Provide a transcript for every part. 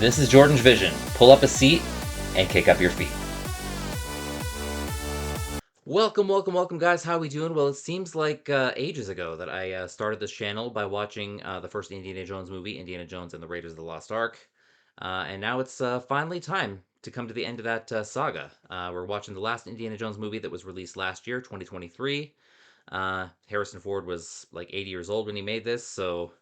This is JordangeVision. Pull up a seat and kick up your feet. Welcome, guys. How we doing? Well, it seems like ages ago that I started this channel by watching the first Indiana Jones movie, Indiana Jones and the Raiders of the Lost Ark. And now it's finally time to come to the end of that saga. We're watching the last Indiana Jones movie that was released last year, 2023. Harrison Ford was like 80 years old when he made this, so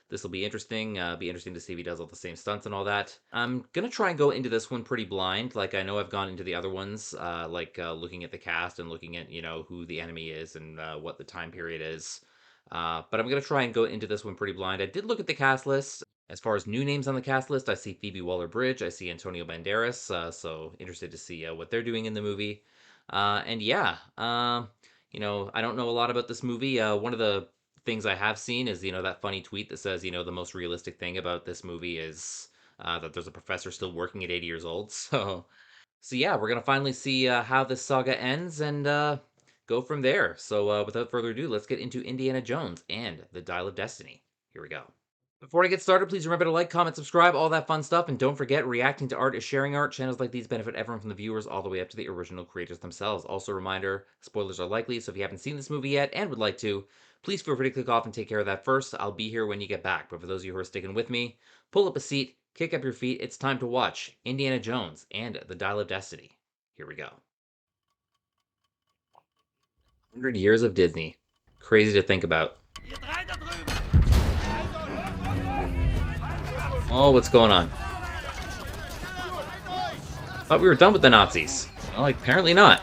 this will be interesting. Be interesting to see if he does all the same stunts and all that. I'm gonna try and go into this one pretty blind. Like, I know I've gone into the other ones, looking at the cast and looking at, who the enemy is and what the time period is. But I'm gonna try and go into this one pretty blind. I did look at the cast list. As far as new names on the cast list, I see Phoebe Waller-Bridge, I see Antonio Banderas, so interested to see what they're doing in the movie. And yeah, I don't know a lot about this movie. One of the things I have seen is, that funny tweet that says, the most realistic thing about this movie is that there's a professor still working at 80 years old. So yeah, we're gonna finally see how this saga ends and go from there. So without further ado, let's get into Indiana Jones and the Dial of Destiny. Here we go. Before I get started, please remember to like, comment, subscribe, all that fun stuff, and don't forget, reacting to art is sharing art. Channels like these benefit everyone from the viewers all the way up to the original creators themselves. Also a reminder, spoilers are likely, so if you haven't seen this movie yet and would like to, please feel free to click off and take care of that first. I'll be here when you get back, but for those of you who are sticking with me, pull up a seat, kick up your feet, it's time to watch Indiana Jones and the Dial of Destiny. Here we go. 100 years of Disney. Crazy to think about. Oh, what's going on? Thought we were done with the Nazis. Well, apparently not.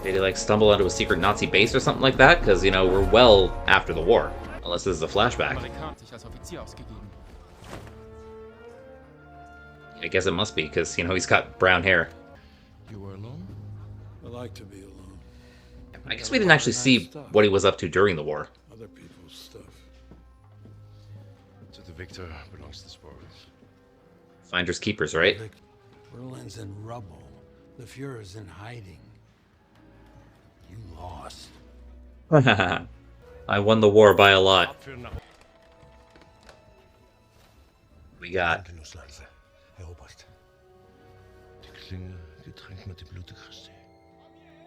Did they, stumble onto a secret Nazi base or something like that? Because, we're well after the war. Unless this is a flashback. I guess it must be, because, he's got brown hair. You were alone? I like to be alone. I guess we didn't actually see what he was up to during the war. Other people's stuff. To the victor belongs the spoils. Finders keepers, right? Berlin's in rubble. The Fuhrer's in hiding. You lost. I won the war by a lot. We got...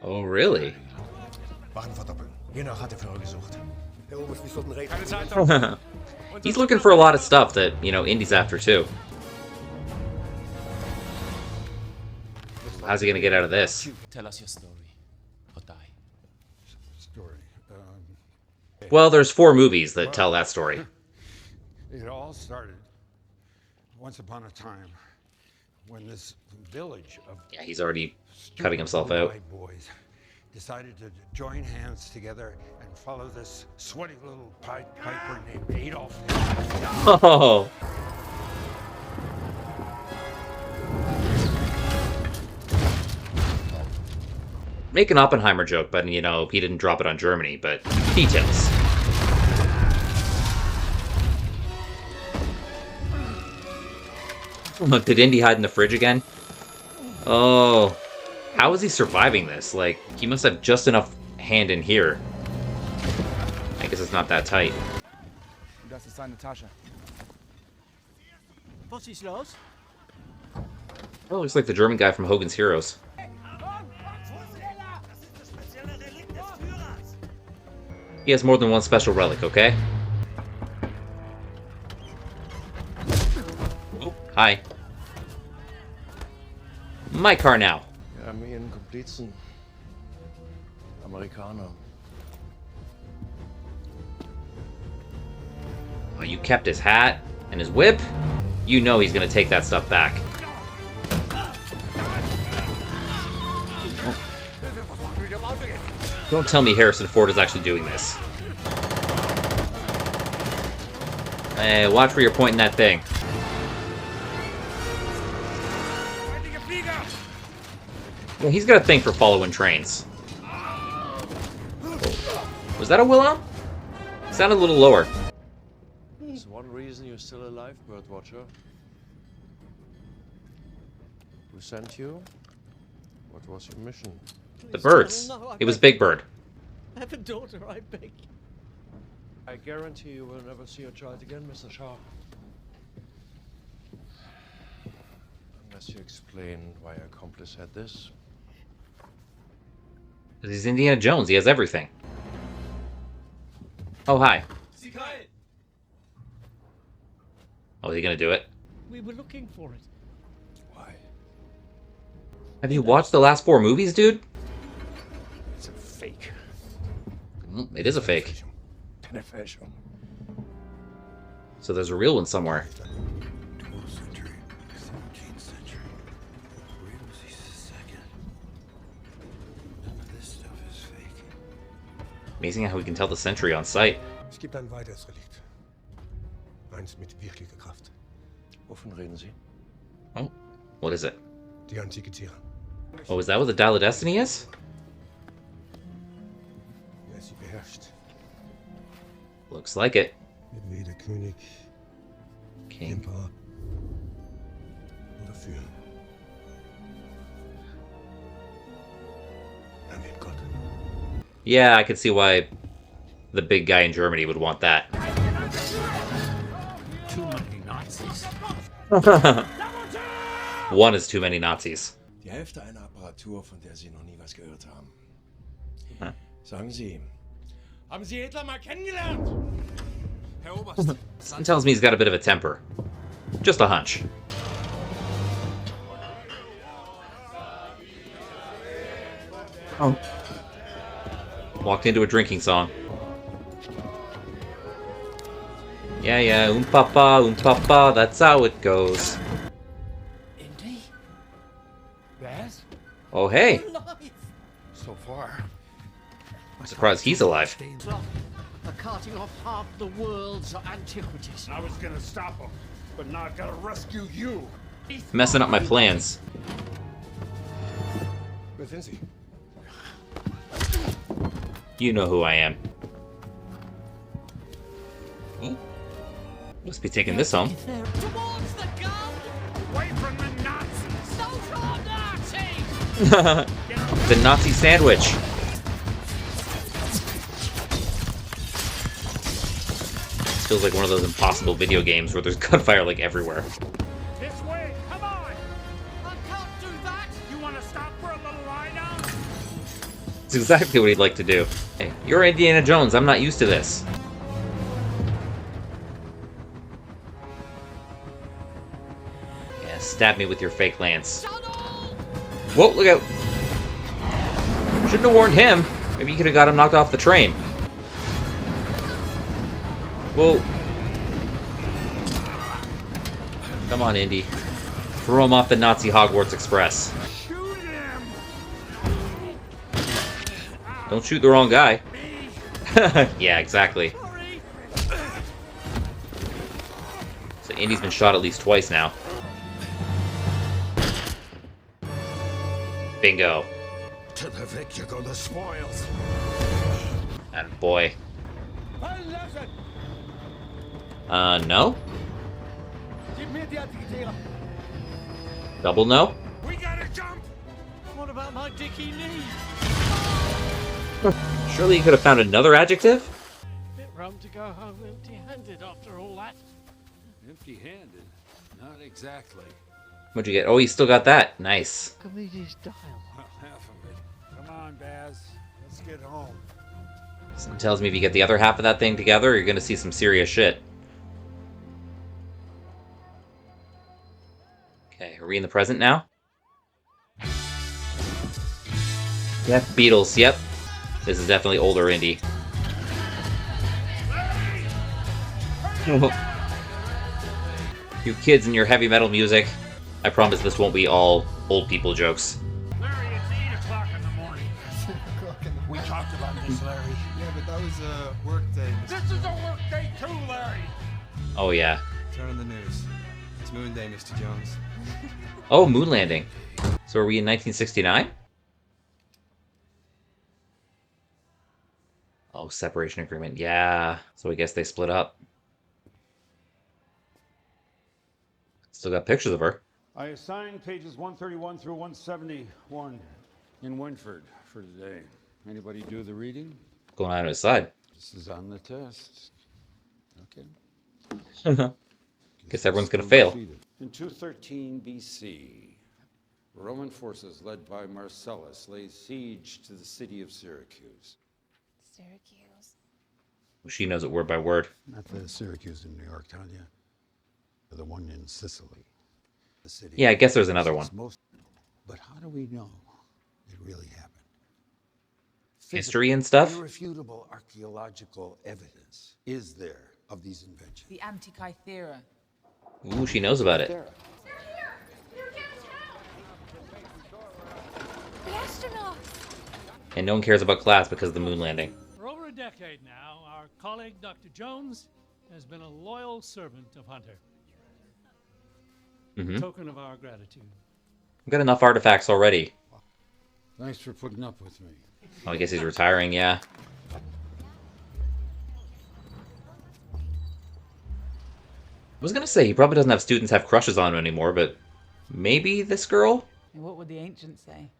Oh, really? He's looking for a lot of stuff that, Indy's after, too. How's he gonna get out of this? Tell us your story, or die. Story. Well, there's 4 movies that tell that story. It all started once upon a time when this village of Yeah, he's already cutting himself out. white boys decided to join hands together and follow this sweaty little Pied Piper named Adolf. Oh! Make an Oppenheimer joke, but, he didn't drop it on Germany, but details. Look, did Indy hide in the fridge again? Oh. How is he surviving this? He must have just enough hand in here. I guess it's not that tight. Das ist seine Tasche. Was ist los? Oh, looks like the German guy from Hogan's Heroes. He has more than one special relic, okay? Oh, hi. My car now. Ja, mir einen Komplizen. Amerikaner. Oh, you kept his hat and his whip? You know he's gonna take that stuff back. Don't tell me Harrison Ford is actually doing this. Hey, watch where you're pointing that thing. Yeah, he's got a thing for following trains. Was that a Willow? Sounded a little lower. There's one reason you're still alive, Birdwatcher. Who sent you? What was your mission? The birds. It was Big Bird. I have a daughter, I beg. I guarantee you will never see your child again, Mr. Shaw. Unless you explain why your accomplice had this. He's Indiana Jones. He has everything. Oh, hi. Oh, is he gonna do it? We were looking for it. Why? Have you watched the last 4 movies, dude? It's a fake. It is a fake. Television. So there's a real one somewhere. 12th century, 17th century. Where was he second? None of this stuff is fake. Amazing how we can tell the century on sight. Es gibt ein weiteres Relikt. Eins mit wirklicher Kraft. Wovon reden Sie? Oh, what is it? Die antike Tiere. Oh, is that what the Dial of Destiny is? Wer sie beherrscht. Looks like it. Entweder König, King. Emperor oder Führer. Dann wird Gott. Yeah, I could see why the big guy in Germany would want that. Too many Nazis. One is too many Nazis. Die Hälfte einer Apparatur, von der Sie noch nie was gehört haben. Huh? Sagen Sie, haben Sie Hitler mal kennengelernt? Herr Oberst. Something tells me he's got a bit of a temper. Just a hunch. Oh. Walked into a drinking song. Yeah, papa, that's how it goes. Indy? Yes? Oh, hey. Alive! So far, I'm surprised he's alive. Are carting off half the world's antiquities. I was gonna stop him, but now I've gotta rescue you. Messing up my plans. Wer sind Sie? You know who I am. Must be taking this home. Towards the gun! Away from the Nazis! Social Nazis! The Nazi sandwich. This feels like one of those impossible video games where there's gunfire like everywhere. This way, come on! I can't do that! You wanna stop for a little lie down? It's exactly what he'd like to do. Hey, you're Indiana Jones. I'm not used to this. Yeah, stab me with your fake lance. Whoa, look out. Shouldn't have warned him. Maybe you could have got him knocked off the train. Whoa. Come on, Indy. Throw him off the Nazi Hogwarts Express. Shoot him! Don't shoot the wrong guy. Yeah, exactly. So Indy's been shot at least twice now. Bingo. To the victor go the spoils. And boy. No? Double no? We gotta jump! What about my dicky knee? Surely you could have found another adjective? Bit rum to go home empty-handed after all that. Empty-handed? Not exactly. What'd you get? Oh, you still got that. Nice. Archimedes dial. Well, half of it. Come on, Baz. Let's get home. Something tells me if you get the other half of that thing together, you're gonna see some serious shit. Okay, are we in the present now? Yep, Beatles, yep. This is definitely older Indy. You kids and your heavy metal music. I promise this won't be all old people jokes. Larry, it's 8 o'clock in the morning. We talked about this, Larry. Yeah, but that was a work day. This is a work day too, Larry. Oh yeah. Turn on the news. It's Moon Day, Mr. Jones. Oh, moon landing. So are we in 1969? Oh, separation agreement. Yeah. So I guess they split up. Still got pictures of her. I assigned pages 131 through 171 in Winford for today. Anybody do the reading? Going on his side. This is on the test. Okay. Guess everyone's gonna fail. Seated. In 213 BC, Roman forces led by Marcellus laid siege to the city of Syracuse. Syracuse. She knows it word by word. Not the Syracuse in New York, Tanya. The one in Sicily. The city. Yeah, I guess there's another one. But how do we know it really happened? History and stuff? Irrefutable archaeological evidence is there of these inventions. The Antikythera. Ooh, she knows about it. They're here! They're downtown! The astronauts! And no one cares about class because of the moon landing. For over a decade now, our colleague Dr. Jones has been a loyal servant of Hunter. Mm-hmm. Token of our gratitude. I've got enough artifacts already. Thanks for putting up with me. Oh, I guess he's retiring, yeah. I was gonna say, he probably doesn't have students have crushes on him anymore, but maybe this girl? And what would the ancients say?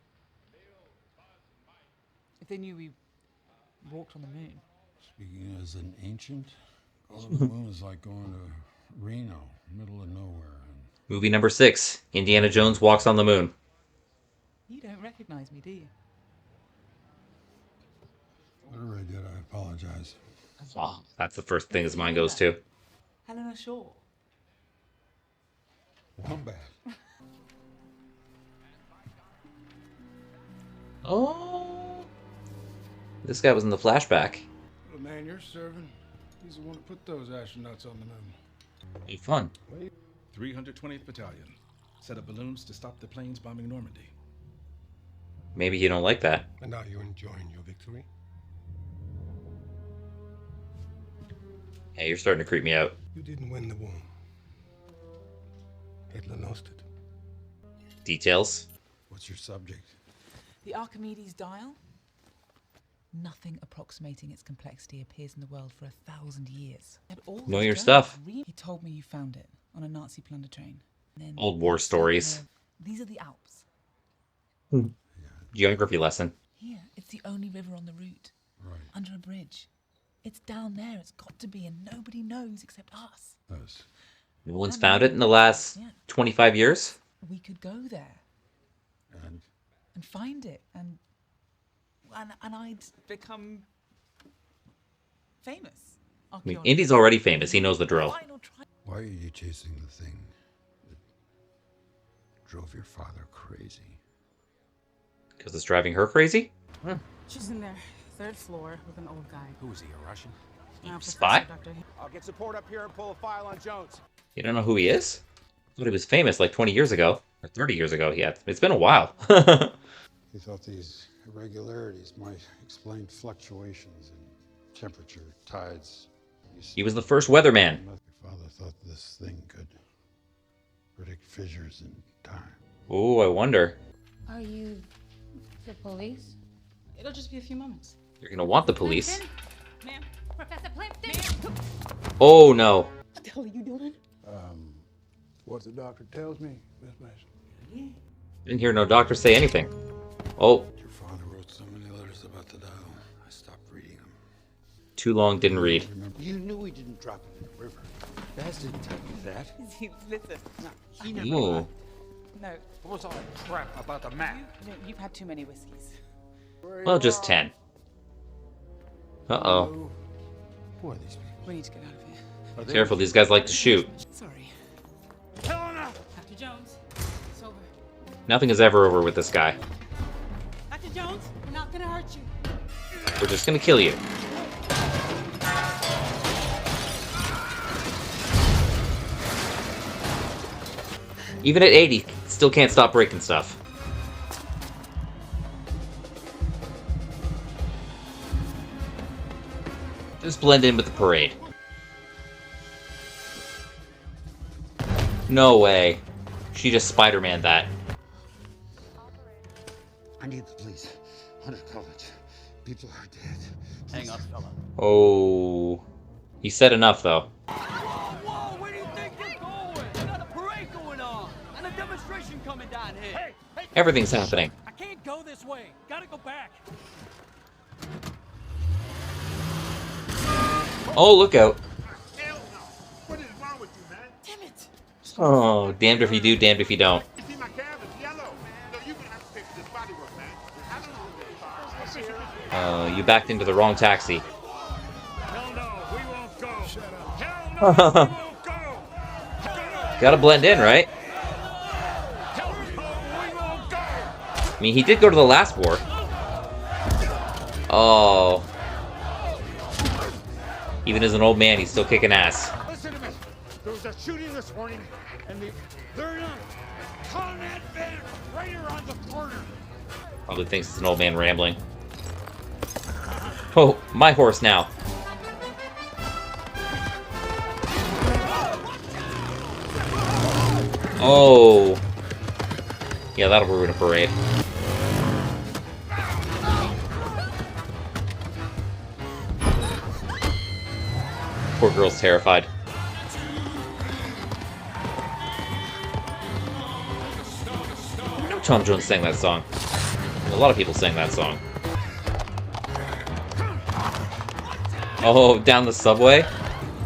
If they knew we walked on the moon. Speaking as an ancient, going to the moon is like going to Reno, middle of nowhere. Movie number 6, Indiana Jones Walks on the Moon. You don't recognize me, do you? Whatever I did, I apologize. Oh, that's the first thing his mind goes to. Helena Shaw. Wombat. Oh. This guy was in the flashback. The man you're serving, he's the one who put those astronauts on the moon. Be fun. 320th Battalion. Set up balloons to stop the planes bombing Normandy. Maybe you don't like that. And now you're enjoying your victory? Hey, you're starting to creep me out. You didn't win the war. Hitler lost it. Details? What's your subject? The Archimedes dial. Nothing approximating its complexity appears in the world for 1,000 years. Know your stuff. He told me you found it on a Nazi plunder train. And then Old war stories. These are the Alps. Geography lesson. Here, it's the only river on the route. Right. Under a bridge. It's down there. It's got to be, and nobody knows except us. Us. No one's found it in the last 25 years? We could go there and find it, and I'd become famous. I mean, Indy's already famous. He knows the drill. Why are you chasing the thing that drove your father crazy? Because it's driving her crazy? She's in there, 3rd floor, with an old guy. Who is he, a Russian? Spy? I'll get support up here and pull a file on Jones. You don't know who he is? I thought he was famous like 20 years ago. Or 30 years ago. Yeah, it's been a while. He thought these irregularities might explain fluctuations in temperature, tides. He was the first weatherman. Your father thought this thing could predict fissures in time. Ooh, I wonder. Are you the police? It'll just be a few moments. You're gonna want the police. Ma'am, Professor Plimpton. Oh, no. What the hell are you doing? What the doctor tells me, Miss Mason. Didn't hear no doctor say anything. Oh, Your father wrote so many letters about the dial. I stopped reading them. too long, didn't read. You knew he didn't drop it in the river. Baz didn't tell you that. Listen, He never Ooh. lied. no, What was all that crap about the map? you've had too many whiskeys. Well, just 10. Uh-oh. Who are these people? We need to get out of here. Careful, these guys like to shoot. Sorry. Helena! Dr. Jones, it's over. Nothing is ever over with this guy. Dr. Jones, we're not gonna hurt you. We're just gonna kill you. Even at 80, still can't stop breaking stuff. Just blend in with the parade. No way. She just Spider-Man that. I need the police. Hunter College. People are dead. Hang on, fella. Oh. He said enough, though. Whoa, where do you think you're going? We got a parade going on, and a demonstration coming down here. Hey, Everything's happening. I can't go this way. Gotta go back. Oh, look out. Hell no! What is wrong with you, man? Damn it! Oh, damned if you do, damned if you don't. You see my cab is yellow. So you're gonna have to fix this bodywork, man. I don't know this car. You backed into the wrong taxi. Hell no, we won't go. Shut up. Hell no, we won't go. Gotta blend in, right? Hell no, we won't go. I mean, he did go to the last war. Oh. Even as an old man, he's still kicking ass. Listen to me. There was a shooting this morning, and they're not calling that van right around the corner. Probably thinks it's an old man rambling. Oh, my horse now. Oh. Yeah, that'll ruin a parade. Poor girl's terrified. I know Tom Jones sang that song. A lot of people sang that song. Oh, down the subway?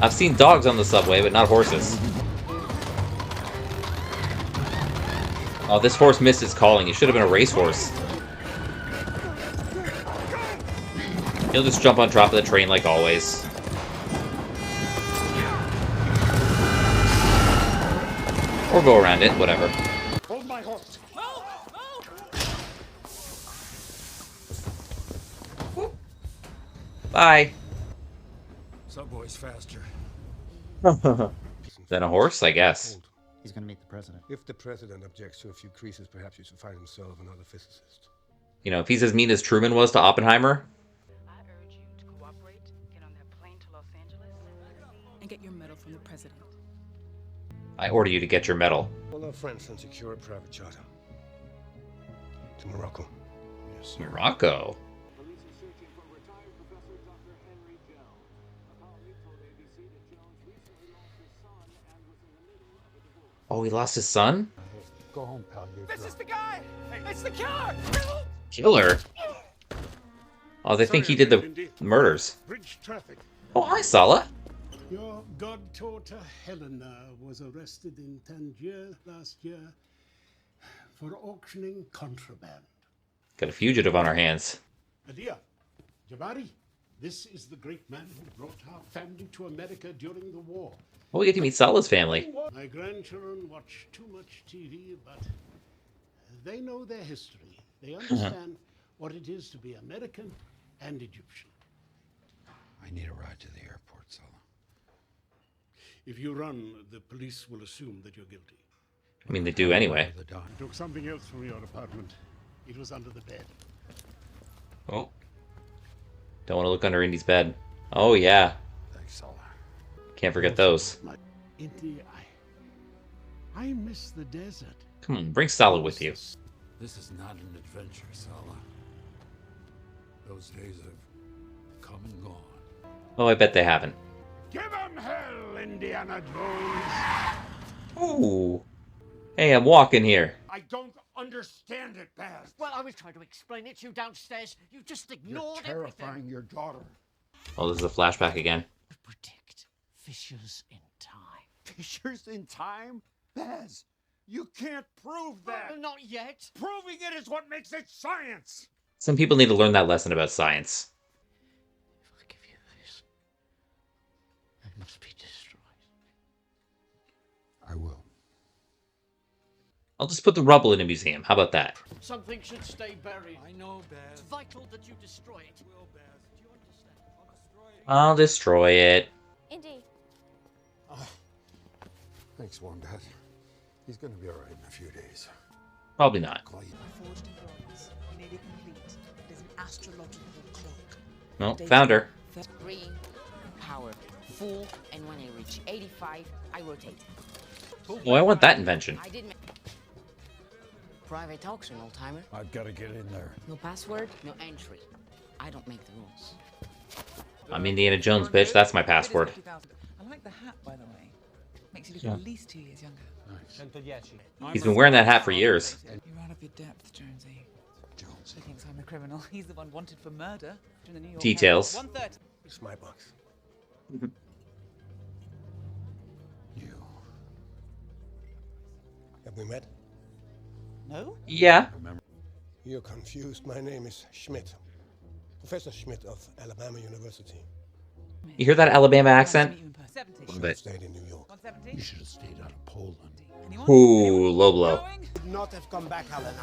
I've seen dogs on the subway, but not horses. Oh, this horse missed his calling. He should have been a racehorse. He'll just jump on top of the train like always. Or go around it, whatever. Hold my horse. Bye. Subway's faster. Than a horse, I guess. He's going to meet the president. If the president objects to a few creases, perhaps he should find himself another physicist. You know, if he's as mean as Truman was to Oppenheimer. I urge you to cooperate, get on that plane to Los Angeles, and get your medal from the president. I order you to get your medal. Call our friends and secure a private charter. To Morocco. Yes, sir. Morocco? Oh, he lost his son? Go home, pal. This is the guy! It's the killer! Killer? Oh, they think he did the murders. Bridge traffic. Oh, hi, Sala. Your goddaughter Helena was arrested in Tangier last year for auctioning contraband. Got a fugitive on our hands. Adia, Jabari, this is the great man who brought our family to America during the war. Oh, we get to meet Sala's family. My grandchildren watch too much TV, but they know their history. They understand what it is to be American and Egyptian. I need a ride to the airport, Sala. If you run, the police will assume that you're guilty. I mean, they do anyway. I took something else from your apartment. It was under the bed. Oh. Don't want to look under Indy's bed. Oh, yeah. Thanks, Sala. Can't forget those. Indy, I miss the desert. Come on, bring Sala with you. This is not an adventure, Sala. Those days have come and gone. Oh, I bet they haven't. Give him hell, Indiana Jones! Ooh. Hey, I'm walking here. I don't understand it, Baz. Well, I was trying to explain it to you downstairs. You just ignored You're terrifying everything. your daughter. Oh, this is a flashback again. Predict fissures in time. Fissures in time? Baz, you can't prove that. Well, not yet. Proving it is what makes it science. Some people need to learn that lesson about science. If I give you this, it must be destroyed. I will. I'll just put the rubble in a museum. How about that? Something should stay buried. I know, It's Baz. vital that you destroy it. Will, Baz. Do you understand? I'll destroy it. Indy. Thanks, Wombat. He's gonna be alright in a few days. Probably not. Call you. Forged drawings, nearly complete. It is an astrological clock. No, found her. Green, power, full, and when I reach 85, I rotate. Oh, I want that invention. I did make private auction, old timer. I've got to get in there. No password, no entry. I don't make the rules. I'm Indiana Jones, bitch. That's my password. I like the hat, by the way. Makes you look Yeah. at least 2 years younger. He's been wearing that hat for years. You're out of your depth, Jonesy. Jones. He thinks I'm a criminal. He's the one wanted for murder. In the New York Details. Herald. 1:30. It's my box. You Have we met? No? Yeah. You're confused. My name is Schmidt. Professor Schmidt of Alabama University. You hear that Alabama accent? You Love should have it. stayed in New York. You should have stayed out of Poland. Ooh, low blow. Would not have come back, Helena.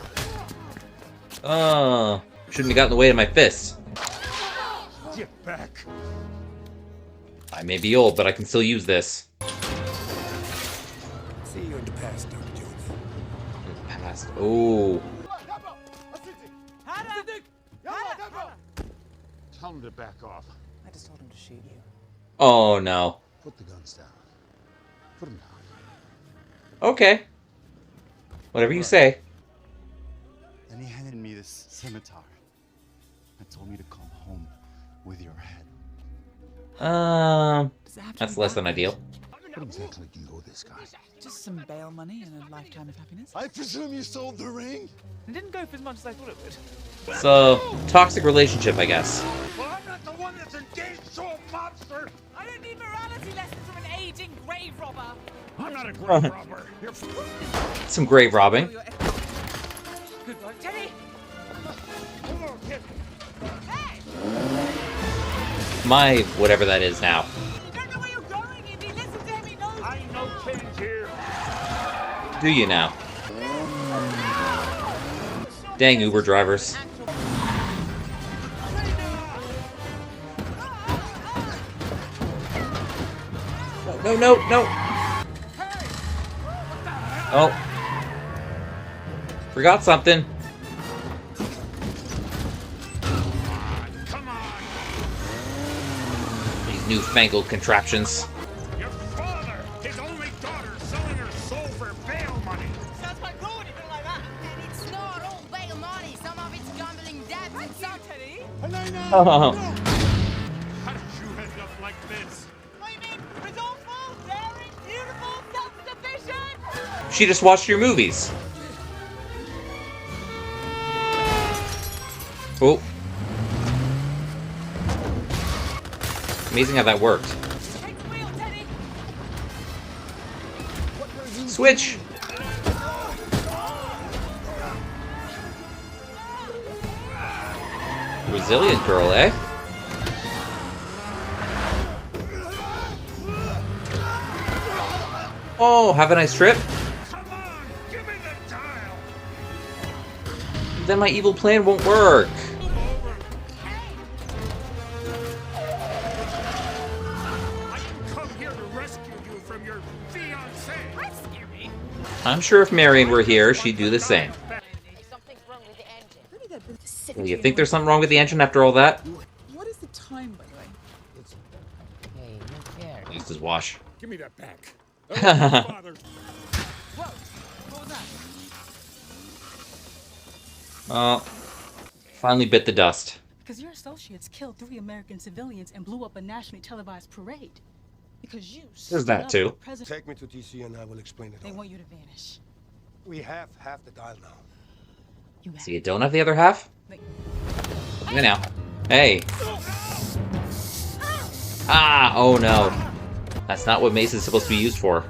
Oh, shouldn't have gotten in the way of my fist. Get back. I may be old, but I can still use this. See you in the past, Dr. Jones. Past. Ooh. Tell him to back off. I just told him to shoot you. Oh no. Put the guns down. Put them down. Okay. Whatever you say. Then he handed me this scimitar and told me to come home with your head. That's less than ideal. What exactly do you owe this guy? Just some bail money and a lifetime of happiness. I presume you sold the ring? It didn't go for as much as I thought it would. It's a toxic relationship, I guess. Well, I'm not the one that's engaged to a mobster. I don't need morality lessons from an aging grave robber. I'm not a grave robber. You're Some grave robbing. Good work, Teddy. Hold on, kid. Hey! My whatever that is now. You don't know where you're going, Indy. Listen to him. He knows. I know change here. Do you now? Dang Uber drivers. No, no, no. Oh. Forgot something. Come on. These newfangled contraptions. Your father, his only daughter, selling her soul for bail money. Sounds quite cool when you put it like that. And it's not all bail money. Some of it's gambling debts and some... Teddy. Oh. How did you end up like this? What do you mean? Resourceful, daring, beautiful, self-sufficient. She just watched your movies. Oh. Amazing how that worked. Take the wheel, Teddy. Switch. Resilient girl, eh? Oh, have a nice trip. Come on, give me the dial. Then my evil plan won't work. I didn't come here to rescue you from your fiancé. Rescue me. I'm sure if Marion were here, she'd do the same. Something's wrong with the engine. Well, you think there's something wrong with the engine after all that? What is the time, by the way? Hey, look there. Used his wash. Give me that back. Whoa! Father. What was that? Oh, finally bit the dust. Because your associates killed 3 American civilians and blew up a nationally televised parade. Because you There's that too. Take me to DC and I will explain it They all. want you to vanish. We have half the dial now. You have So you don't have the other half? Like, Hey now. Hey. Ah, oh no. That's not what mace is supposed to be used for.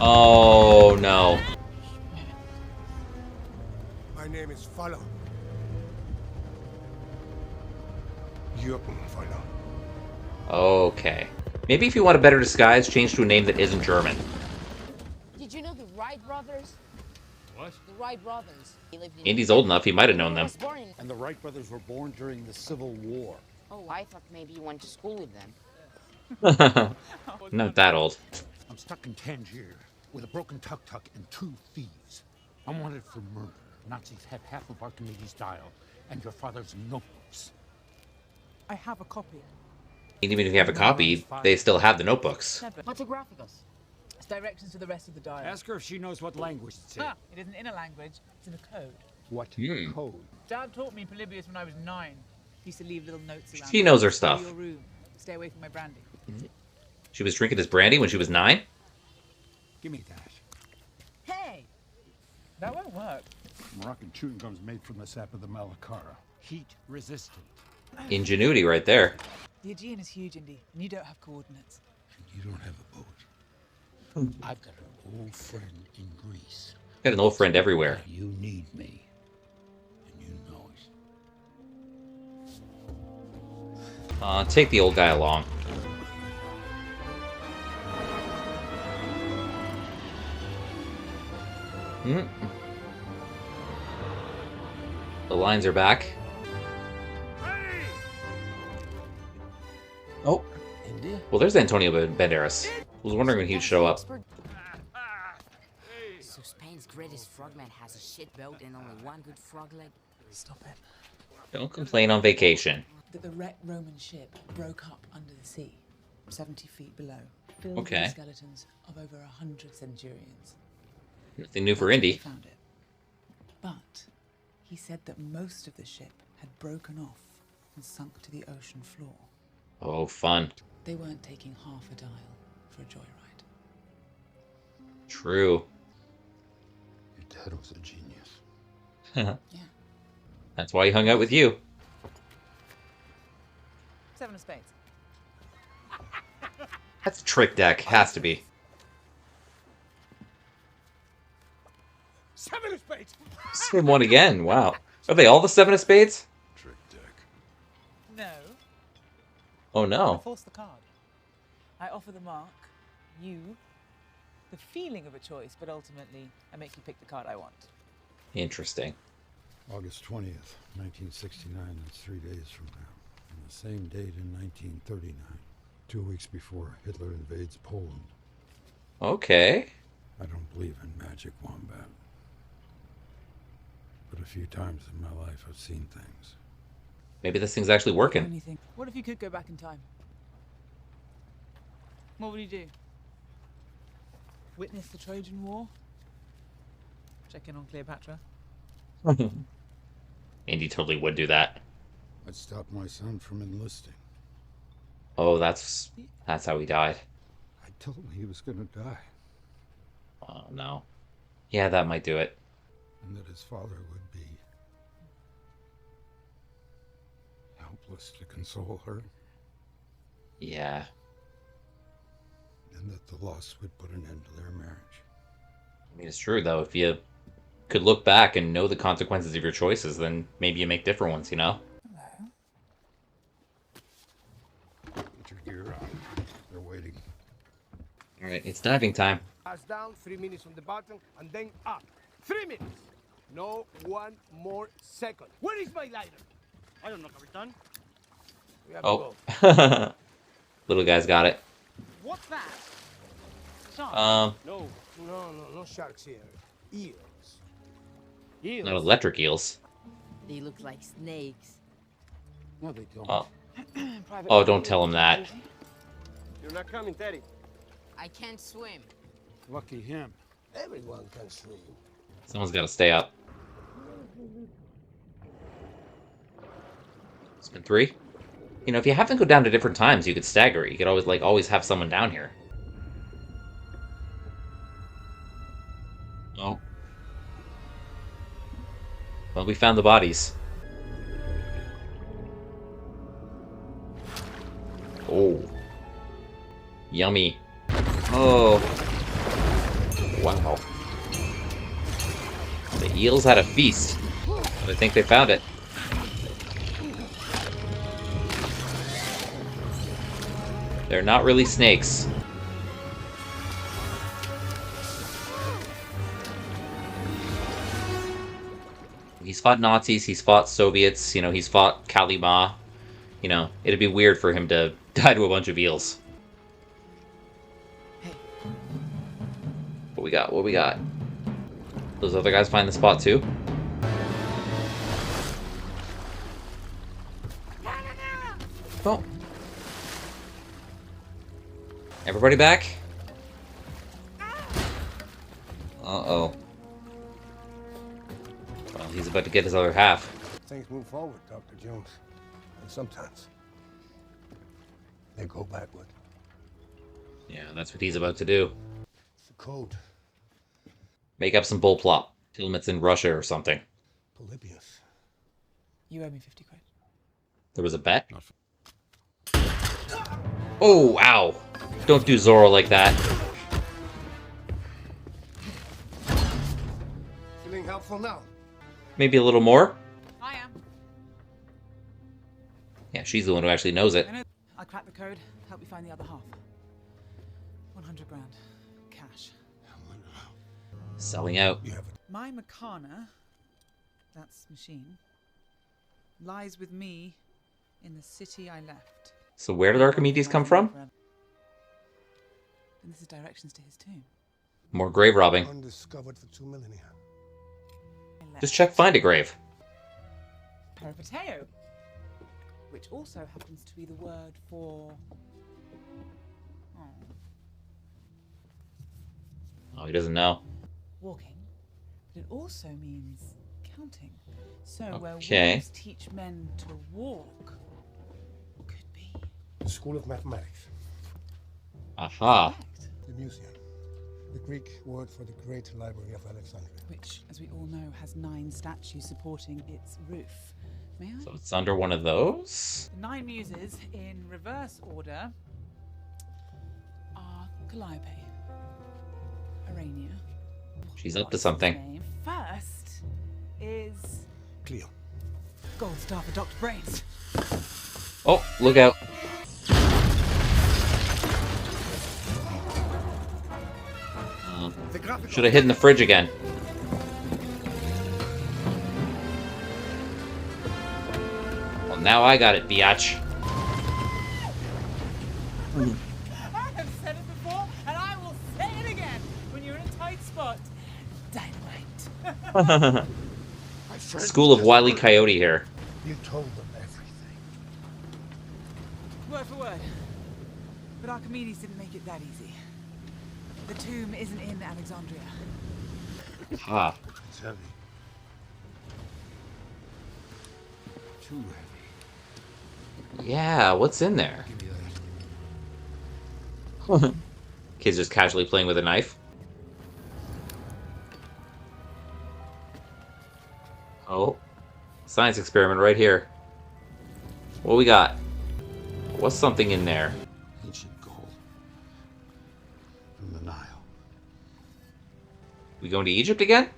Oh no. My name is Faller. Jürgen Faller. Okay. Maybe if you want a better disguise, change to a name that isn't German. Did you know the Wright brothers? What? The Wright brothers. They lived in Indy's old enough, he might have known them. was born in... And the Wright brothers were born during the Civil War. Oh, I thought maybe you went to school with them. Not that old. I'm stuck in Tangier with a broken tuk-tuk and 2 thieves. I'm wanted for murder. Nazis have half of Archimedes' dial and your father's notebooks. I have a copy. Even if you have a copy, they still have the notebooks. Photographicus. It's directions to the rest of the dial. Ask her if she knows what language it's in. Ah, it isn't in a language. It's in a code. What code? Dad taught me Polybius when I was 9. He used to leave little notes around. She knows her Go to stuff. your room. Stay away from my brandy. She was drinking his brandy when she was 9? Give me that. Hey! That won't work. Moroccan chewing gum's made from the sap of the Malacara. Heat resistant. Ingenuity right there. The Aegean is huge, Indy, and you don't have coordinates. And you don't have a boat. I've got an old friend in Greece. Got an old friend everywhere. You need me. And you know it. Take the old guy along. The lines are back. Oh. Indy? Well, there's Antonio Banderas. I was wondering when he'd show up. So Spain's greatest frogman has a shit boat and only one good frog leg? Stop it. Don't complain on vacation. That the wrecked Roman ship broke up under the sea, 70 feet below, filled Okay. with the skeletons of over 100 centurions. Nothing new for That's where Indy. they found it. But he said that most of the ship had broken off and sunk to the ocean floor. Oh, fun. They weren't taking half a dial for a joyride. True. Your dad was a genius. Yeah. That's why he hung out with you. 7 of spades. That's a trick deck. Has to be. 7 of spades! Same one again. Wow. Are they all the 7 of spades? Trick deck. No. Oh, I no. force the card. I offer the mark, you, the feeling of a choice, but ultimately I make you pick the card I want. Interesting. August 20th, 1969. That's 3 days from now. And the same date in 1939. 2 weeks before Hitler invades Poland. Okay. I don't believe in magic, Wombat. But a few times in my life I've seen things. Maybe this thing's actually working. Anything. What if you could go back in time? What would you do? Witness the Trojan War? Check in on Cleopatra? Indy totally would do that. I'd stop my son from enlisting. Oh, that's how he died. I told him he was going to die. Oh, no. Yeah, that might do it. And that his father would be helpless to console her. Yeah. And that the loss would put an end to their marriage. I mean, it's true, though. If you could look back and know the consequences of your choices, then maybe you make different ones, you know? Put your gear on. They're waiting. All right, it's diving time. Pass down, 3 minutes on the button, and then up. 3 minutes! No one more second. Where is my lighter? I don't know, Capitan. We have to Oh. go. Little guy's got it. What's that? No, no sharks here. Eels. Eels. Not electric eels. They look like snakes. No, they don't. Oh. Oh, don't tell him that. You're not coming, Teddy. I can't swim. Lucky him. Everyone can swim. Someone's got to stay up. Spin 3. You know, if you have to go down to different times, you could stagger it. You could always have someone down here. Oh. Well, we found the bodies. Oh. Yummy. Oh. Wow. The eels had a feast. But I think they found it. They're not really snakes. He's fought Nazis, he's fought Soviets, you know, he's fought Kalima. You know, it'd be weird for him to die to a bunch of eels. What we got? What we got? Those other guys find the spot too? Oh. Everybody back? Uh-oh. Well, he's about to get his other half. Things move forward, Dr. Jones. And sometimes they go backward. Yeah, that's what he's about to do. It's the code. Make up some bull plot. Tell him it's in Russia or something. Polybius. You owe me 50 quid. There was a bet? Oh, ow. Don't do Zorro like that. Feeling helpful now? Maybe a little more? I am. Yeah, she's the one who actually knows it. I cracked the code. Help me find the other half. 100 grand. Cash. Selling out. My Meccana, that's machine, lies with me in the city I left. So where did Archimedes come from? And this is directions to his tomb. More grave robbing. Undiscovered for 2 millennia. Just check find a grave. Peripateo, which also happens to be the word for... Oh, he doesn't know. walking, but it also means counting. So where Okay. wolves teach men to walk, could be The School of Mathematics. Aha. The museum. The Greek word for the Great Library of Alexandria. which, as we all know, has 9 statues supporting its roof. May I? So it's under one of those? The 9 muses, in reverse order, are Calliope, Urania. She's up to something. Name first is Cleo. Gold Star for Dr. Brains. Oh, look out. Should have hidden the fridge again. Well, now I got it, biatch. I have said it before, and I will say it again. When you're in a tight spot, dynamite. School of Wile E. Coyote here. You told them everything. Word for word. But Archimedes didn't make it that easy. The tomb isn't in Alexandria. Ah. It's heavy. Too heavy. Yeah, what's in there? Give me that. Kid's just casually playing with a knife. Oh. Science experiment right here. What we got? What's something in there? Ancient gold. From the Nile. We going to Egypt again?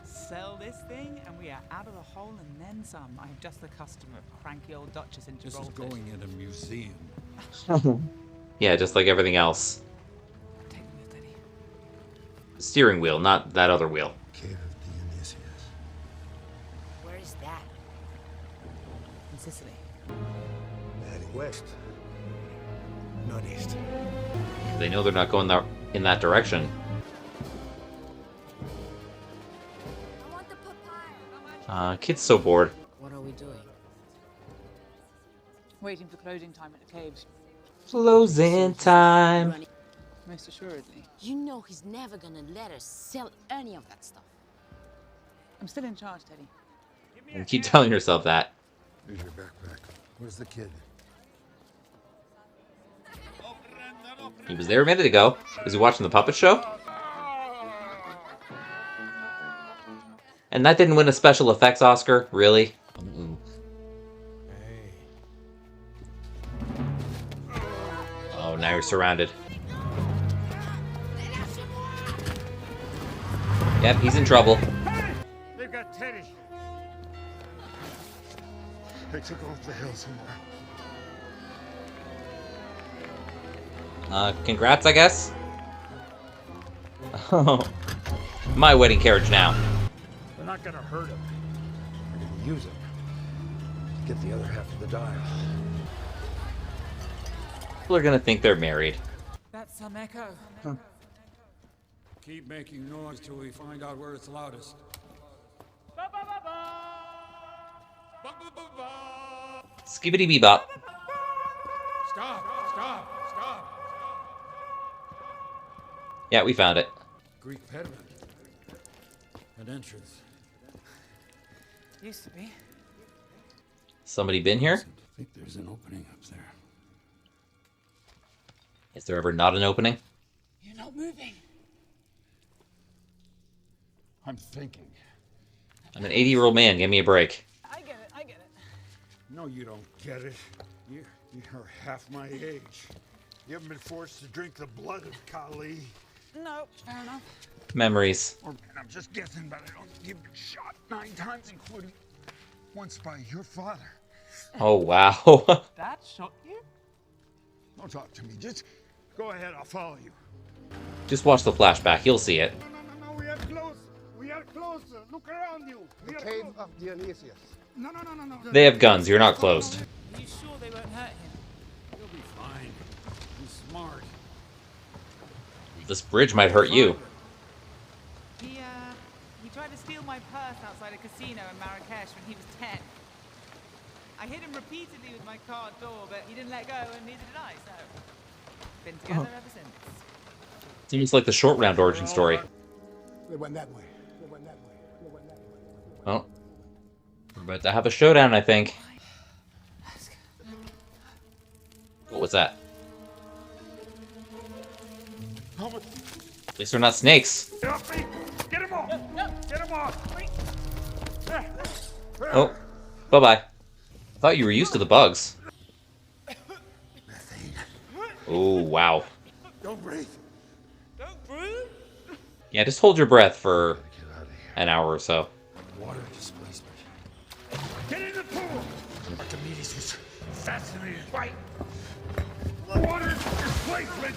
Sell this thing, and we are out of the hole and then some. I'm just the customer of cranky old Duchess in Gibraltar. This is going in a museum. Yeah, just like everything else. Take the wheel, Daddy. Steering wheel, not that other wheel. Cave of Dionysius. Where is that? In Sicily. Heading west. Not east. They know they're not going in that direction. Kid's so bored. What are we doing? Waiting for closing time at the caves. Closing time. Most assuredly. You know he's never gonna let us sell any of that stuff. I'm still in charge, Teddy. You keep telling yourself that. Here's your backpack. Where's the kid? He was there a minute ago. Was he watching the puppet show? And that didn't win a special effects Oscar? Really? Oh, now you're surrounded. Yep, he's in trouble. They've got Teddy. They took off the hill somewhere. Congrats, I guess? Oh, my wedding carriage now. They're not gonna hurt him. We're gonna use it. To get the other half of the dial. People are gonna think they're married. That's some echo. Keep making noise till we find out where it's loudest. Skibbity bebop. Stop! Stop! Stop! Yeah, we found it. Greek pediment. An entrance. Used to be. Somebody been here? I think there's an opening up there. Is there ever not an opening? You're not moving. I'm thinking. I'm an 80-year-old man. Give me a break. I get it. No, you don't get it. You're half my age. You haven't been forced to drink the blood of Kali. No, fair enough. Memories. Or I'm just guessing, but I don't think you've been shot 9 times, including once by your father. Oh, wow. That shot you? Don't talk to me. Just go ahead. I'll follow you. Just watch the flashback. You'll see it. No. We are close. We are closer. Look around you. The cave of Dionysius. No. They have guns. You're not closed. Are you sure they won't hurt him? You'll be fine. He's smart. This bridge might hurt you. He tried to steal my purse outside a casino in Marrakesh when he was 10. I hit him repeatedly with my car door, but he didn't let go, and neither did I, so... Been together ever since. Seems like the short round origin story. They went that way. They went that way. They went that way. Well, we're about to have a showdown, I think. What was that? At least they're not snakes. Get off me! Get him off! No. Get him off! Oh, bye-bye. I thought you were used to the bugs. Oh, wow. Don't breathe. Don't breathe? Yeah, just hold your breath for an hour or so. Water displacement. Get in the pool! Archimedes was fascinated by water displacement!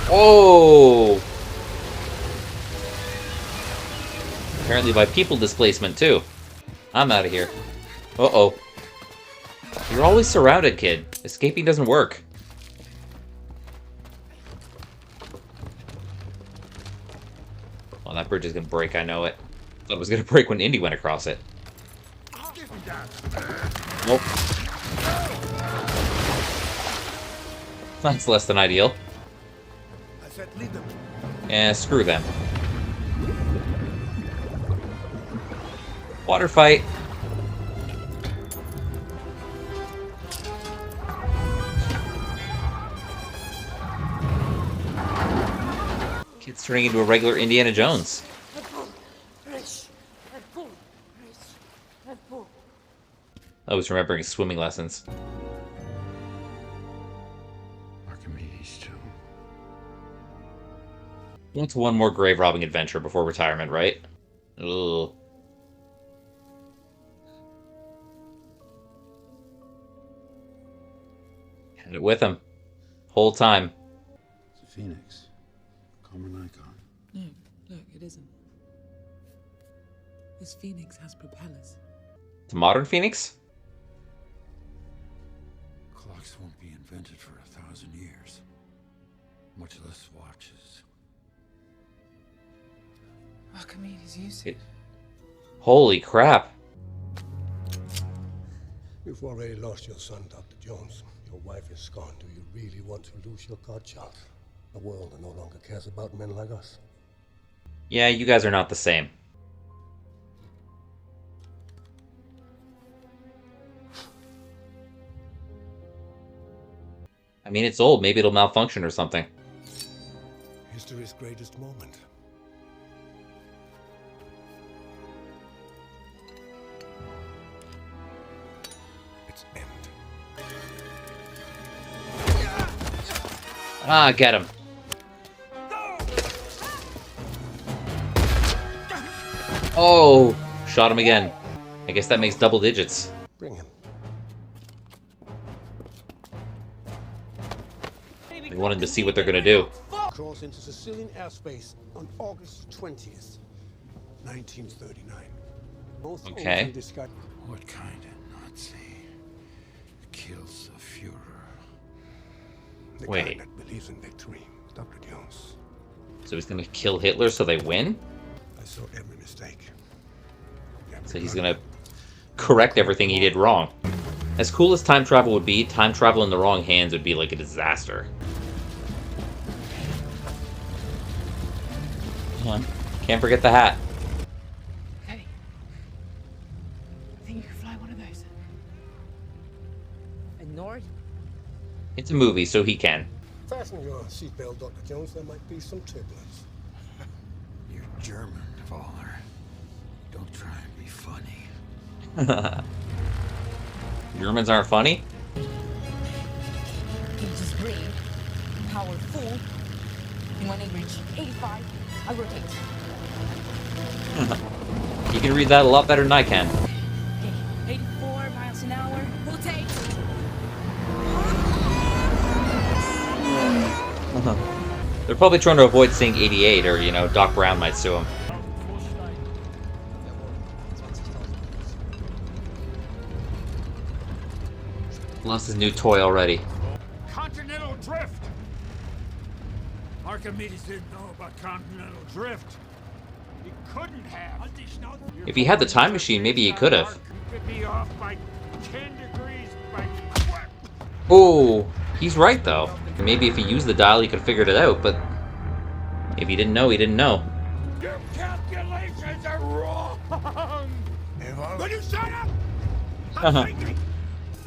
Oh! Apparently by people displacement, too. I'm out of here. Uh-oh. You're always surrounded, kid. Escaping doesn't work. Well, that bridge is gonna break, I know it. Thought it was gonna break when Indy went across it. Nope. That's less than ideal. I said lead them. Eh, screw them. Water fight. Kid's turning into a regular Indiana Jones. I was remembering swimming lessons. Archimedes, too. What's one more grave robbing adventure before retirement, right? Ugh. Had it with him. Whole time. It's a phoenix. Common icon. No, look, it isn't. This phoenix has propellers. The modern Phoenix? Clocks won't be invented for 1,000 years. Much less watches. Archimedes used it. Holy crap. You've already lost your son, Dr. Jones. Your wife is gone. Do you really want to lose your godchild? A world that no longer cares about men like us. Yeah, you guys are not the same. I mean, it's old. Maybe it'll malfunction or something. History's greatest moment. Its end. Ah, get him. Oh, shot him again. I guess that makes double digits. Bring him. They wanted to see what they're gonna do. Cross into Sicilian airspace on August 20th, 1939. Both Okay. What kind of Nazi kills a Führer? The Wait. kind that believes in victory, Dr. Jones. So he's gonna kill Hitler so they win? I saw every mistake. So he's gonna correct everything he did wrong. As cool as time travel would be, time travel in the wrong hands would be like a disaster. Come on. Can't forget the hat. Hey, I think you could fly one of those. Ignore it? It's a movie, so he can. Fasten your seatbelt, Dr. Jones. There might be some turbulence. You're German, Fowler. Don't try and be funny. Germans aren't funny? This is green, power full, and when I reach 85, I rotate. You can read that a lot better than I can. Okay, 84 miles an hour, rotate. They're probably trying to avoid saying 88, or, you know, Doc Brown might sue him. Loves his new toy already. Continental drift! Archimedes didn't know about continental drift. He couldn't have. If he had the time machine, maybe he could have. Could be off by 10 degrees by... Oh, he's right, though. Maybe if he used the dial, he could have figured it out, but if he didn't know, he didn't know. Your calculations are wrong! Will you shut up?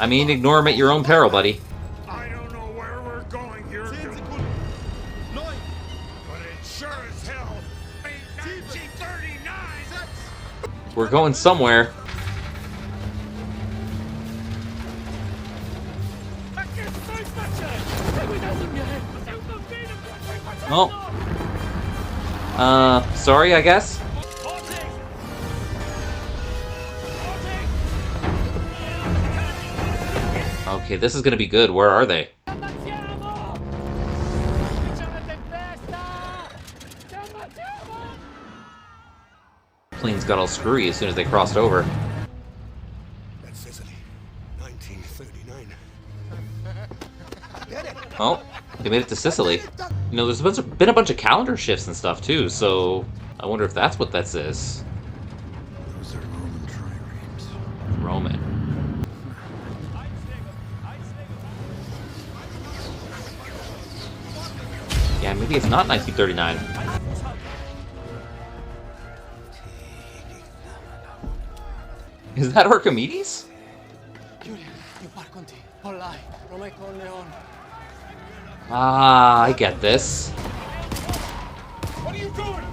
I mean, ignore him at your own peril, buddy. I don't know where we're going here, but it sure as hell ain't 1939! We're going somewhere. Oh. Sorry, I guess? Okay, this is gonna be good. Where are they? Planes got all screwy as soon as they crossed over. That's Sicily, 1939. Oh, they made it to Sicily. You know, there's been a bunch of calendar shifts and stuff too, so I wonder if that's what this is. Those are Roman triremes. Roman. Yeah, maybe it's not 1939. Is that Archimedes? Ah, I get this. What are you doing?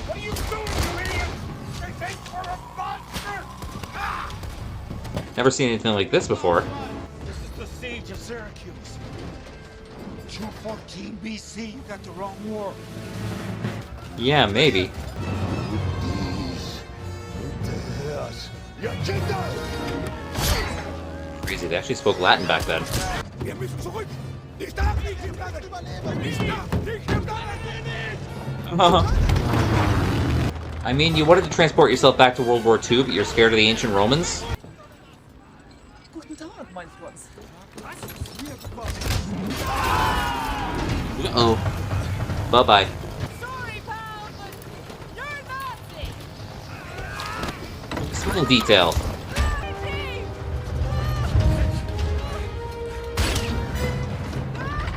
What are you doing, you idiot? They think we're a monster! Ah! Never seen anything like this before. This is the siege of Syracuse. 214 BC, you got the wrong war. Yeah, maybe. Crazy, they actually spoke Latin back then. I mean, you wanted to transport yourself back to World War II, but you're scared of the ancient Romans? Uh-oh. Bye-bye. Small detail.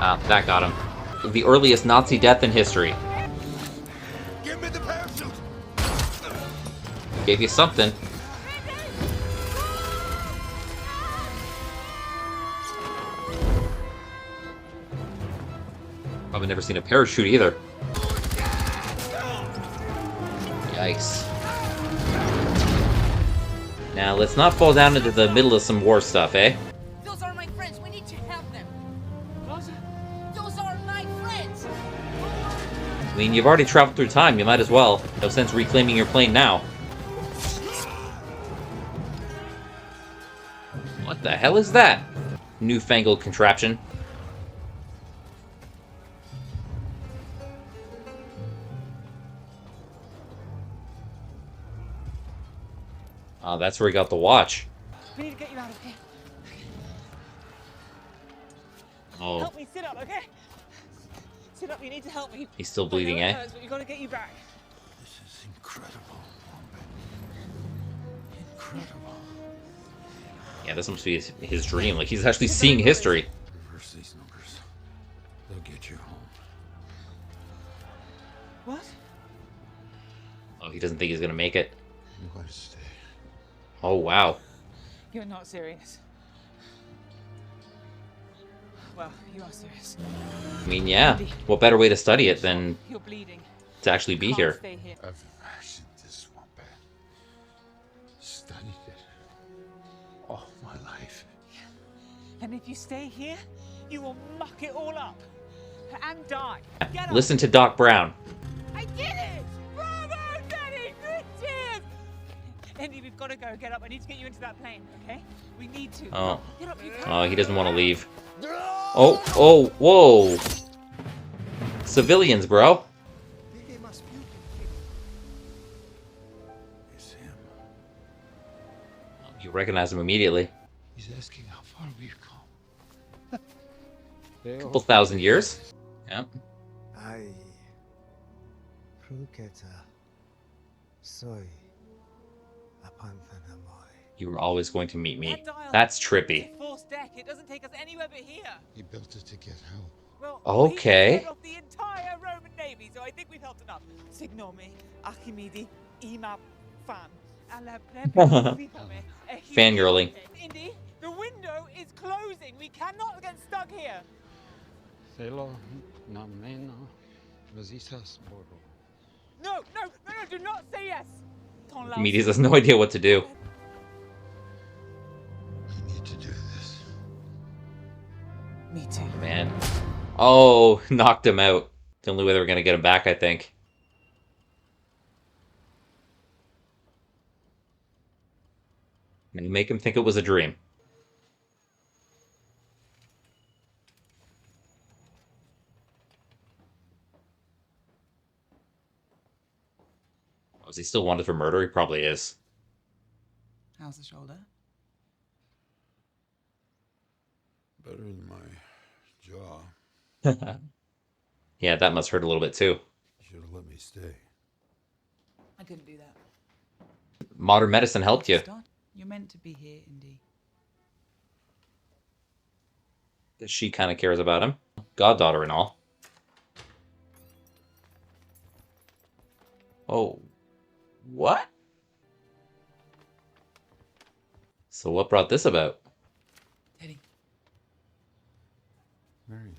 Ah, that got him. The earliest Nazi death in history. Give me the parachute! Gave you something. Probably never seen a parachute either. Yikes. Now, let's not fall down into the middle of some war stuff, eh? Those are my friends. We need to help them. Those are my friends. I mean, you've already traveled through time, you might as well. No sense reclaiming your plane now. What the hell is that? Newfangled contraption. Oh, that's where he got the watch. We need to get you out of here. Oh, Help me sit up, okay? Sit up, you need to help me. he's still I know bleeding, it eh? hurts, but we gotta get you back. This is incredible, incredible. Yeah, this must be his dream. Like, he's actually seeing history. Reverse these numbers. They'll get you home. What? Oh, he doesn't think he's gonna make it. I'm going to stay. Oh, wow. You're not serious. Well, you are serious. I mean, yeah. What better way to study it than You're bleeding. to actually be Can't here? stay here. I've imagined this one bad. Study And if you stay here, you will muck it all up. And die. Get up. Listen to Doc Brown. I did it! Bravo, Daddy! 3 cheers! Indy, we've got to go. Get up. I need to get you into that plane, okay? We need to. Oh. Get up, you Oh, he doesn't want to leave. Oh, whoa. Civilians, bro. It's him. You recognize him immediately. He's asking how far we've come. Couple thousand years. Yeah. Ay. Pruketa. Soy. You were always going to meet me. That's trippy. Force deck. It doesn't take us anywhere but here. He built it to get help. Well, okay. he off the entire Roman Navy, so I think we've helped enough. Signor me, Archimedes, Ima fan. Fangirling. Indy, the window is closing. We cannot get stuck here. Celo nameno visitas boro. No, do not say yes. Archimedes has no idea what to do. I need to do this. Me too. Man. Oh, knocked him out. The only way they were going to get him back, I think. And make him think it was a dream. Oh, is he still wanted for murder? He probably is. How's the shoulder? Better than my jaw. Yeah, that must hurt a little bit too. You should have let me stay. I couldn't do that. Modern medicine helped you. You're meant to be here, Indy. She kind of cares about him. Goddaughter and all. Oh. What? So what brought this about? Teddy. Marion.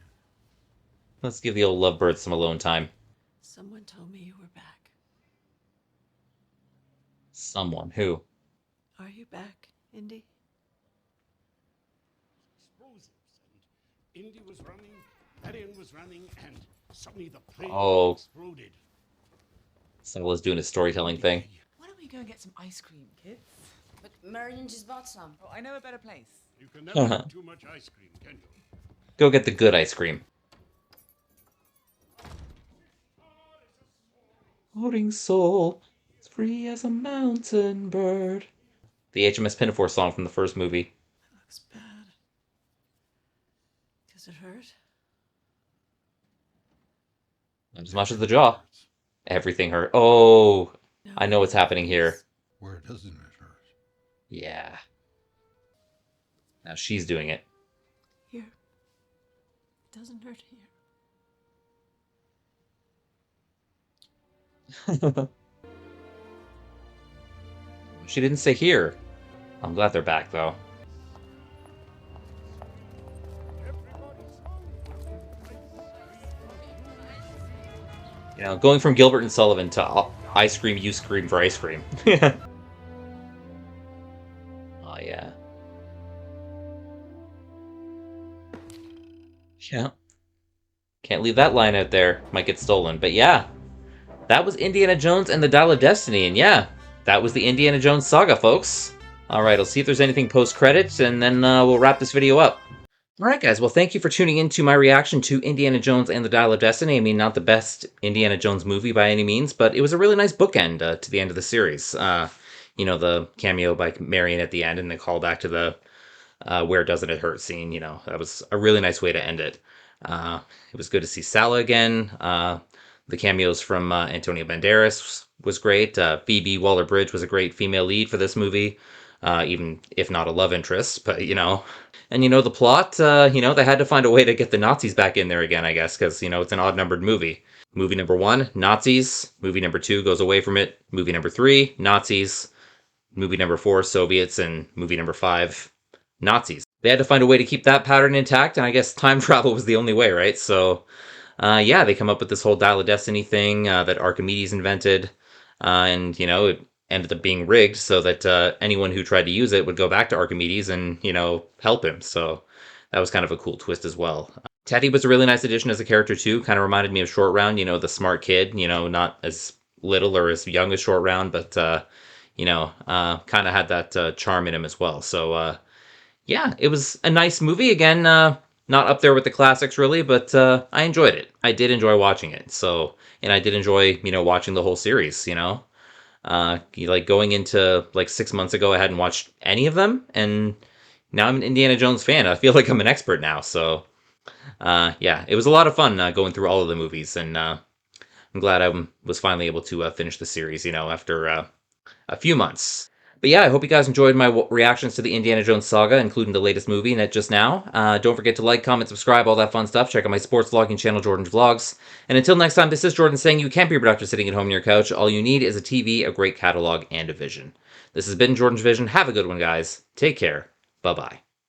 Let's give the old lovebird some alone time. Someone told me you were back. Someone. Who? Are you back, Indy? Explosives, and Indy was running, Marion was running, and suddenly the plane exploded. Saula's doing his storytelling thing. Why don't we go and get some ice cream, kids? But Marion just bought some. Oh, I know a better place. You can never have too much ice cream, can you? Go get the good ice cream. Floating soul, as free as a mountain bird. The HMS Pinafore song from the first movie. It looks bad. Does it hurt? Not as much as the jaw. Everything hurt. Oh, no, I know what's happening here. Where doesn't it hurt? Yeah. Now she's doing it. Here. It doesn't hurt here. She didn't say here. I'm glad they're back, though. You know, going from Gilbert and Sullivan to I scream, you scream for ice cream. Oh, yeah. Yeah. Can't leave that line out there. Might get stolen. But yeah, that was Indiana Jones and the Dial of Destiny. And yeah, that was the Indiana Jones saga, folks. Alright, I'll see if there's anything post-credits, and then we'll wrap this video up. Alright guys, well thank you for tuning in to my reaction to Indiana Jones and the Dial of Destiny. I mean, not the best Indiana Jones movie by any means, but it was a really nice bookend to the end of the series. You know, the cameo by Marion at the end, and the callback to the Where Doesn't It Hurt scene, you know, that was a really nice way to end it. It was good to see Sala again. The cameos from Antonio Banderas was great. Phoebe Waller-Bridge was a great female lead for this movie, even if not a love interest, but you know. And you know, the plot, you know, they had to find a way to get the Nazis back in there again, I guess, because, you know, it's an odd-numbered movie. Movie number 1, Nazis. Movie number 2 goes away from it. Movie number 3, Nazis. Movie number 4, Soviets. And movie number 5, Nazis. They had to find a way to keep that pattern intact, and I guess time travel was the only way, right? So, yeah, they come up with this whole Dial of Destiny thing that Archimedes invented, and, you know, it ended up being rigged so that anyone who tried to use it would go back to Archimedes and, you know, help him. So that was kind of a cool twist as well. Teddy was a really nice addition as a character too. Kind of reminded me of Short Round, the smart kid, not as little or as young as Short Round, but kind of had that charm in him as well. So yeah, it was a nice movie. Again, not up there with the classics really, but I enjoyed it. I did enjoy watching it. So, and I did enjoy watching the whole series. Like going into like 6 months ago, I hadn't watched any of them, and now I'm an Indiana Jones fan. I feel like I'm an expert now. So yeah, it was a lot of fun going through all of the movies, and I'm glad I was finally able to finish the series, after a few months. But yeah, I hope you guys enjoyed my reactions to the Indiana Jones saga, including the latest movie, Net Just Now. Don't forget to like, comment, subscribe, all that fun stuff. Check out my sports vlogging channel, Jordan's Vlogs. And until next time, this is Jordan saying you can be productive sitting at home on your couch. All you need is a TV, a great catalog, and a vision. This has been Jordan's Vision. Have a good one, guys. Take care. Bye-bye.